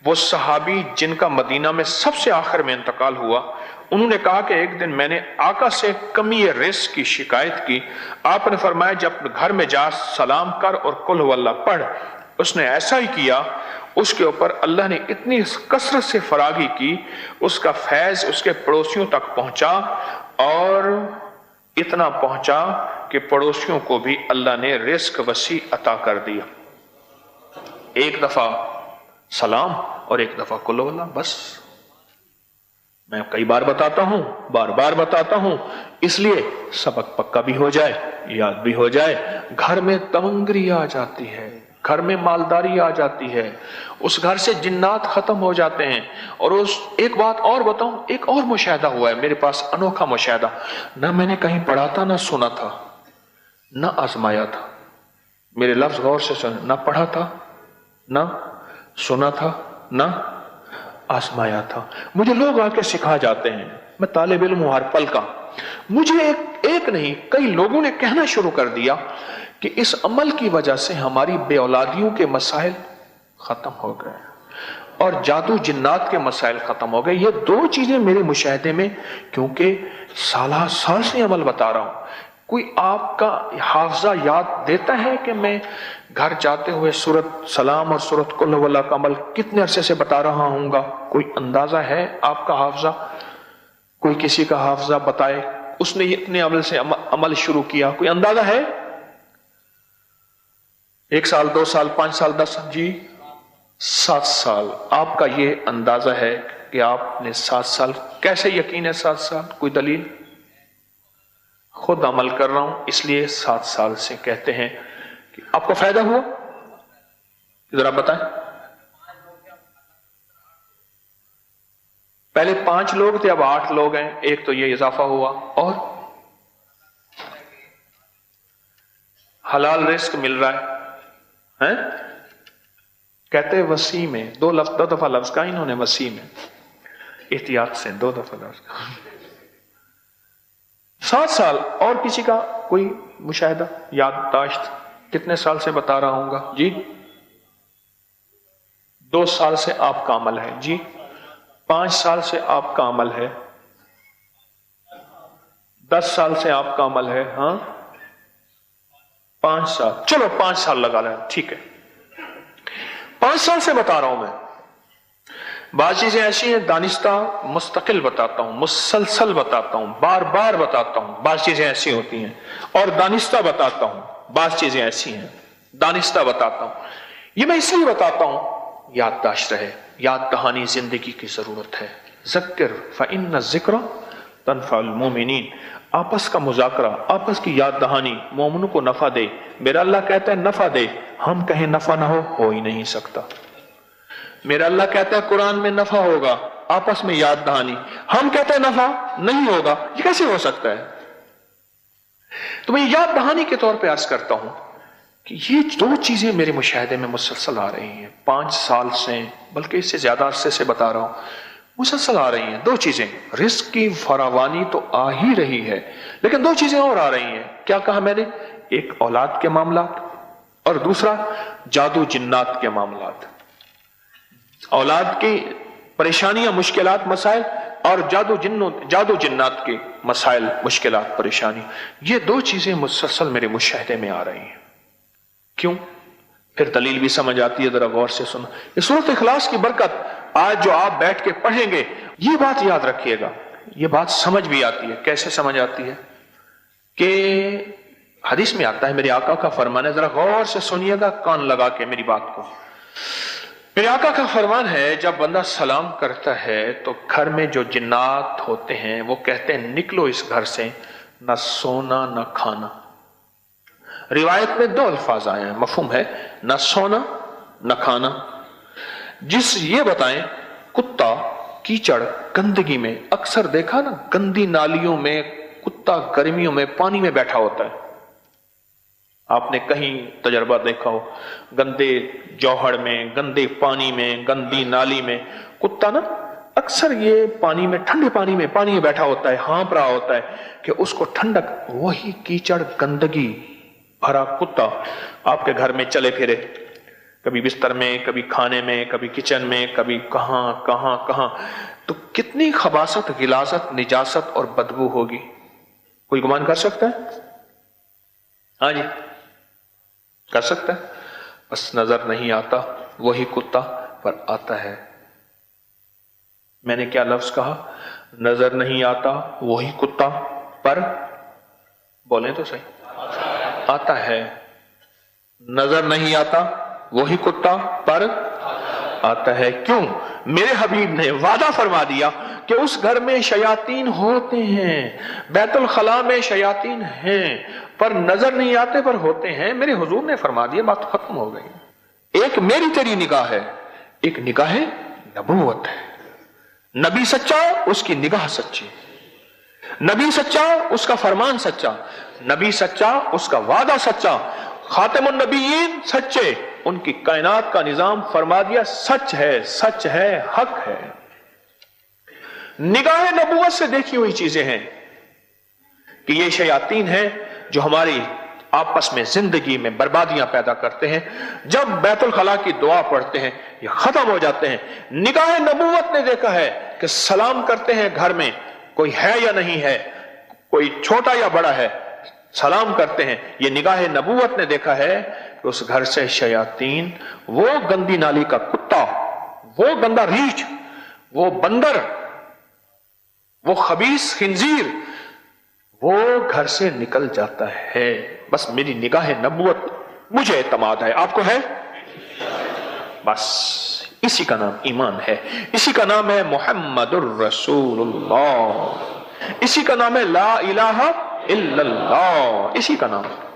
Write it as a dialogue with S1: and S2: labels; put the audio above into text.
S1: وہ सहाबी जिनका मदीना में सबसे आखिर में इंतकाल हुआ, उन्होंने कहा कि एक दिन मैंने आका से कमी रिस्क की शिकायत की। आपने फरमाया जब घर में जा सलाम कर और कुल हुवल्लाह पढ़। उसने ऐसा ही किया। उसके ऊपर अल्लाह ने इतनी कसरत से फरागी की, उसका फैज उसके पड़ोसियों तक पहुंचा और इतना पहुंचा कि पड़ोसियों को भी अल्लाह ने रिस्क वसी अता कर दिया। एक दफा सलाम और एक दफा कुल हुवल्लाह, बस। मैं कई बार बताता हूं, बार बार बताता हूं, इसलिए सबक पक्का भी हो जाए, याद भी हो जाए। घर में तमंगरी आ जाती है, घर में मालदारी आ जाती है, उस घर से जिन्नात खत्म हो जाते हैं। और उस एक बात और बताऊं, एक और मुशाहिदा हुआ है मेरे पास, अनोखा मुशाहिदा। ना मैंने कहीं पढ़ा था, ना सुना था, ना आजमाया था। मेरे लफ्ज गौर से सुन, ना पढ़ा था, ना सुना था, ना आजमाया था। मुझे लोग आके सिखा जाते हैं, मैं तालिब इल्म हूं हर पल का। मुझे एक नहीं कई लोगों ने कहना शुरू कर दिया कि इस अमल की वजह से हमारी बेऔलादियों के मसाइल खत्म हो गए और जादू जिन्नात के मसाइल खत्म हो गए। ये दो चीजें मेरे मुशाहिदे में, क्योंकि साल से अमल बता रहा हूं। कोई आपका हाफजा याद देता है कि मैं घर जाते हुए सूरत सलाम और सूरत कुल हुवल्लाह का अमल कितने अरसे से बता रहा हूँगा? कोई अंदाजा है आपका हाफजा? कोई किसी का हाफजा बताए उसने इतने अमल से अमल शुरू किया, कोई अंदाजा है? 1 साल, 2 साल, 5 साल, 10 साल? जी 7 साल। आपका ये अंदाजा है कि आपने 7 साल, कैसे यकीन है 7 साल? कोई दलील? खुद अमल कर रहा हूं इसलिए 7 साल से कहते हैं कि आपको फायदा हुआ। जरा बताएं। पहले 5 लोग थे, अब 8 लोग हैं, एक तो ये इजाफा हुआ। और हलाल रिस्क मिल रहा है? कहते वसी में 2 दफा लफ्ज का इन्होंने, वसी में एहतियात से 2 दफा लफ्ज का। 7 साल। और किसी का कोई मुशाहिदा, याददाश्त? कितने साल से बता रहा हूँगा? जी 2 साल से आपका अमल है। जी 5 साल से आपका अमल है। 10 साल से आपका अमल है। हाँ 5 साल, चलो 5 साल लगा लें, ठीक है। 5 साल से बता रहा हूं मैं। बात चीजें ऐसी हैं, दानिस्ता मुस्तकिल बताता हूं, मुसलसल बताता हूं, बार बार बताता हूं। बात चीजें ऐसी होती हैं और दानिस्ता बताता हूं, बात चीजें ऐसी हैं, दानिस्ता बताता हूं। ये मैं इसलिए बताता हूं, याददाश्त रहे। याद दहानी जिंदगी की जरूरत है। ज़क्र फ़इन्न ज़िक्र तनफ़अल मोमिनीन। आपस का मुज़ाकरा, आपस की याद दहानी मोमिनों को नफा दे। मेरा अल्लाह कहता है नफा दे, हम कहें नफा ना हो ही नहीं सकता। मेरा अल्लाह कहता है कुरान में नफा होगा, आपस में याद दहानी, हम कहते हैं नफा नहीं होगा। ये कैसे हो सकता है? तो मैं याद दहानी के तौर पे अर्ज करता हूं कि ये 2 चीजें मेरे मुशाहिदे में मुसलसल आ रही हैं। 5 साल से, बल्कि इससे ज्यादा अरसे से बता रहा हूं, मुसलसल आ रही हैं 2 चीजें। रिस्क की फरावानी तो आ ही रही है, लेकिन 2 चीजें और आ रही हैं। क्या कहा मैंने? एक औलाद के मामलात और दूसरा जादू जिन्नात के मामलात। औलाद की परेशानियां, मुश्किलात, मसाइल, और जादू जिन्नात के मसाइल, मुश्किलात, परेशानी। ये 2 चीजें मुसलसल मेरे मुशाहिदे में आ रही हैं। क्यों? फिर दलील भी समझ आती है, जरा गौर से सुनो। ये सूरत इखलास की बरकत आज जो आप बैठ के पढ़ेंगे, ये बात याद रखिएगा, ये बात समझ भी आती है। कैसे समझ आती है? कि हदीस में आता है, मेरे आका का फरमान है, जरा गौर से सुनिएगा, कान लगा के मेरी बात को। मेरे आका का फरमान है, जब बंदा सलाम करता है तो घर में जो जिन्नात होते हैं वो कहते हैं निकलो इस घर से, न सोना न खाना। रिवायत में 2 अल्फाज आए हैं, मफहूम है, न सोना न खाना। जिस ये बताएं, कुत्ता कीचड़ गंदगी में, अक्सर देखा ना, गंदी नालियों में कुत्ता गर्मियों में पानी में बैठा होता है। आपने कहीं तजर्बा देखा हो, गंदे जौहड़ में, गंदे पानी में, गंदी नाली में कुत्ता ना अक्सर ये पानी में, ठंडे पानी में बैठा होता है, हाँप रहा होता है कि उसको ठंडक। वही कीचड़ गंदगी भरा कुत्ता आपके घर में चले फिरे, کبھی بستر میں، کبھی کھانے میں، کبھی کچن میں، کبھی کہاں کہاں کہاں، تو کتنی خباثت، غلاظت، نجاست اور بدبو ہوگی، کوئی گمان کر سکتا ہے؟ ہاں جی، کر سکتا ہے؟ بس نظر نہیں آتا وہی کتا پر آتا ہے۔ میں نے کیا لفظ کہا؟ نظر نہیں آتا وہی کتا پر، بولیں تو صحیح، آتا ہے۔ نظر نہیں آتا وہی کتا پر آتا ہے۔ کیوں؟ میرے حبیب نے وعدہ فرما دیا کہ اس گھر میں شیاطین ہوتے ہیں، بیت الخلاء میں شیاطین ہیں، پر نظر نہیں آتے پر ہوتے ہیں۔ میرے حضور نے فرما دیا، بات ختم ہو گئی۔ ایک میری تیری نگاہ ہے، ایک نگاہ نبوت ہے۔ نبی سچا، اس کی نگاہ سچی، نبی سچا، اس کا فرمان سچا، نبی سچا، اس کا وعدہ سچا، خاتم النبیین سچے، ان کی کائنات کا نظام فرما دیا سچ ہے، سچ ہے، حق ہے۔ نگاہ نبوت سے دیکھی ہوئی چیزیں ہیں کہ یہ شیاطین ہیں جو ہماری آپس میں زندگی میں بربادیاں پیدا کرتے ہیں۔ جب بیت الخلاء کی دعا پڑھتے ہیں یہ ختم ہو جاتے ہیں۔ نگاہ نبوت نے دیکھا ہے کہ سلام کرتے ہیں گھر میں، کوئی ہے یا نہیں ہے، کوئی چھوٹا یا بڑا ہے، سلام کرتے ہیں۔ یہ نگاہ نبوت نے دیکھا ہے کہ اس گھر سے شیاطین، وہ گندی نالی کا کتا، وہ گندا ریچھ، وہ بندر، وہ خبیث خنزیر، وہ گھر سے نکل جاتا ہے۔ بس میری نگاہ نبوت، مجھے اعتماد ہے، آپ کو ہے؟ بس اسی کا نام ایمان ہے، اسی کا نام ہے محمد الرسول اللہ، اسی کا نام ہے لا الہ الا اللہ، اسی کا نام ہے۔